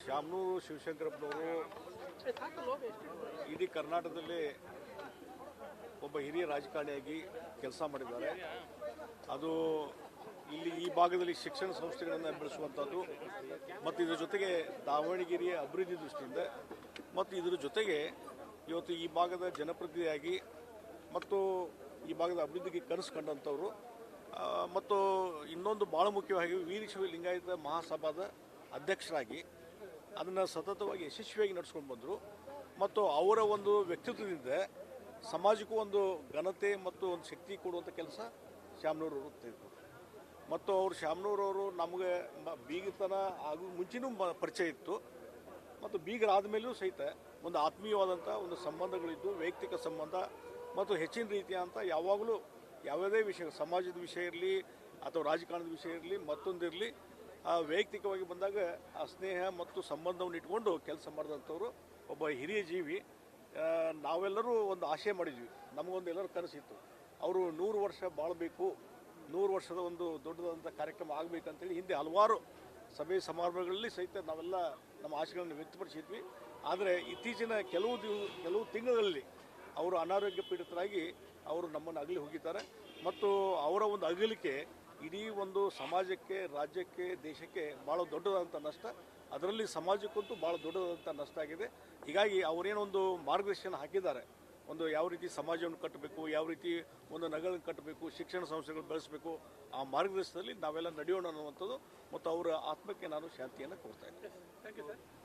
ಶಾಮನೂರು ಶಿವಶಂಕರಪ್ಪನವರು ಇಡೀ ಕರ್ನಾಟಕದಲ್ಲಿ ಒಬ್ಬ ಹಿರಿಯ ರಾಜಕಾರಣಿಯಾಗಿ ಕೆಲಸ ಮಾಡಿದ್ದಾರೆ. ಅದು ಇಲ್ಲಿ ಈ ಭಾಗದಲ್ಲಿ ಶಿಕ್ಷಣ ಸಂಸ್ಥೆಗಳನ್ನು ಬೆಳೆಸುವಂಥದ್ದು ಮತ್ತು ಇದರ ಜೊತೆಗೆ ದಾವಣಗೆರೆಯ ಅಭಿವೃದ್ಧಿ ದೃಷ್ಟಿಯಿಂದ ಮತ್ತು ಇದರ ಜೊತೆಗೆ ಇವತ್ತು ಈ ಭಾಗದ ಜನಪ್ರತಿನಿಧಿಯಾಗಿ ಮತ್ತು ಈ ಭಾಗದ ಅಭಿವೃದ್ಧಿಗೆ ಕನಸು ಕಂಡಂಥವರು ಮತ್ತು ಇನ್ನೊಂದು ಭಾಳ ಮುಖ್ಯವಾಗಿ ವೀರಶೈವ ಲಿಂಗಾಯತ ಮಹಾಸಭಾದ ಅಧ್ಯಕ್ಷರಾಗಿ ಅದನ್ನು ಸತತವಾಗಿ ಯಶಸ್ವಿಯಾಗಿ ನಡೆಸ್ಕೊಂಡು ಬಂದರು. ಮತ್ತು ಅವರ ಒಂದು ವ್ಯಕ್ತಿತ್ವದಿಂದ ಸಮಾಜಕ್ಕೂ ಒಂದು ಘನತೆ ಮತ್ತು ಒಂದು ಶಕ್ತಿ ಕೊಡುವಂಥ ಕೆಲಸ ಶಾಮನೂರವರು ತೆಗೆದುಕೊಂಡ್ರು. ಮತ್ತು ಅವರು ಶಾಮನೂರವರು ನಮಗೆ ಬೀಗತನ ಹಾಗೂ ಮುಂಚೆನೂ ಪರಿಚಯ ಇತ್ತು ಮತ್ತು ಬೀಗರಾದ ಮೇಲೂ ಸಹಿತ ಒಂದು ಆತ್ಮೀಯವಾದಂಥ ಒಂದು ಸಂಬಂಧಗಳಿದ್ದು, ವೈಯಕ್ತಿಕ ಸಂಬಂಧ ಮತ್ತು ಹೆಚ್ಚಿನ ರೀತಿಯಾದಂಥ ಯಾವಾಗಲೂ ಯಾವುದೇ ವಿಷಯ, ಸಮಾಜದ ವಿಷಯ ಇರಲಿ ಅಥವಾ ರಾಜಕಾರಣದ ವಿಷಯ ಇರಲಿ ಮತ್ತೊಂದಿರಲಿ, ವೈಯಕ್ತಿಕವಾಗಿ ಬಂದಾಗ ಆ ಸ್ನೇಹ ಮತ್ತು ಸಂಬಂಧವನ್ನು ಇಟ್ಕೊಂಡು ಕೆಲಸ ಮಾಡಿದಂಥವ್ರು ಒಬ್ಬ ಹಿರಿಯ ಜೀವಿ. ನಾವೆಲ್ಲರೂ ಒಂದು ಆಶೆ ಮಾಡಿದ್ವಿ, ನಮಗೊಂದು ಎಲ್ಲರೂ ಕನಸಿತ್ತು, ಅವರು 100 ವರ್ಷ ಬಾಳಬೇಕು, 100 ವರ್ಷದ ಒಂದು ದೊಡ್ಡದಾದಂಥ ಕಾರ್ಯಕ್ರಮ ಆಗಬೇಕಂತೇಳಿ ಹಿಂದೆ ಹಲವಾರು ಸಭೆ ಸಮಾರಂಭಗಳಲ್ಲಿ ಸಹಿತ ನಾವೆಲ್ಲ ನಮ್ಮ ಆಶೆಗಳನ್ನು ವ್ಯಕ್ತಪಡಿಸಿದ್ವಿ. ಆದರೆ ಇತ್ತೀಚಿನ ಕೆಲವು ತಿಂಗಳಲ್ಲಿ ಅವರು ಅನಾರೋಗ್ಯ ಪೀಡಿತರಾಗಿ ಅವರು ನಮ್ಮನ್ನು ಅಗಲಿ ಹೋಗಿದ್ದಾರೆ. ಮತ್ತು ಅವರ ಒಂದು ಅಗಲಿಕೆ ಇಡೀ ಒಂದು ಸಮಾಜಕ್ಕೆ, ರಾಜ್ಯಕ್ಕೆ, ದೇಶಕ್ಕೆ ಭಾಳ ದೊಡ್ಡದಾದಂಥ ನಷ್ಟ. ಅದರಲ್ಲಿ ಸಮಾಜಕ್ಕಂತೂ ಭಾಳ ದೊಡ್ಡದಾದಂಥ ನಷ್ಟ ಆಗಿದೆ. ಹೀಗಾಗಿ ಅವರೇನೊಂದು ಮಾರ್ಗದರ್ಶನ ಹಾಕಿದ್ದಾರೆ, ಒಂದು ಯಾವ ರೀತಿ ಸಮಾಜವನ್ನು ಕಟ್ಟಬೇಕು, ಯಾವ ರೀತಿ ಒಂದು ನಗರವನ್ನು ಕಟ್ಟಬೇಕು, ಶಿಕ್ಷಣ ಸಂಸ್ಥೆಗಳು ಬೆಳೆಸಬೇಕು, ಆ ಮಾರ್ಗದರ್ಶನದಲ್ಲಿ ನಾವೆಲ್ಲ ನಡೆಯೋಣ ಅನ್ನುವಂಥದ್ದು ಮತ್ತು ಅವರ ಆತ್ಮಕ್ಕೆ ನಾನು ಶಾಂತಿಯನ್ನು ಕೊಡ್ತಾ ಇದ್ದೇನೆ.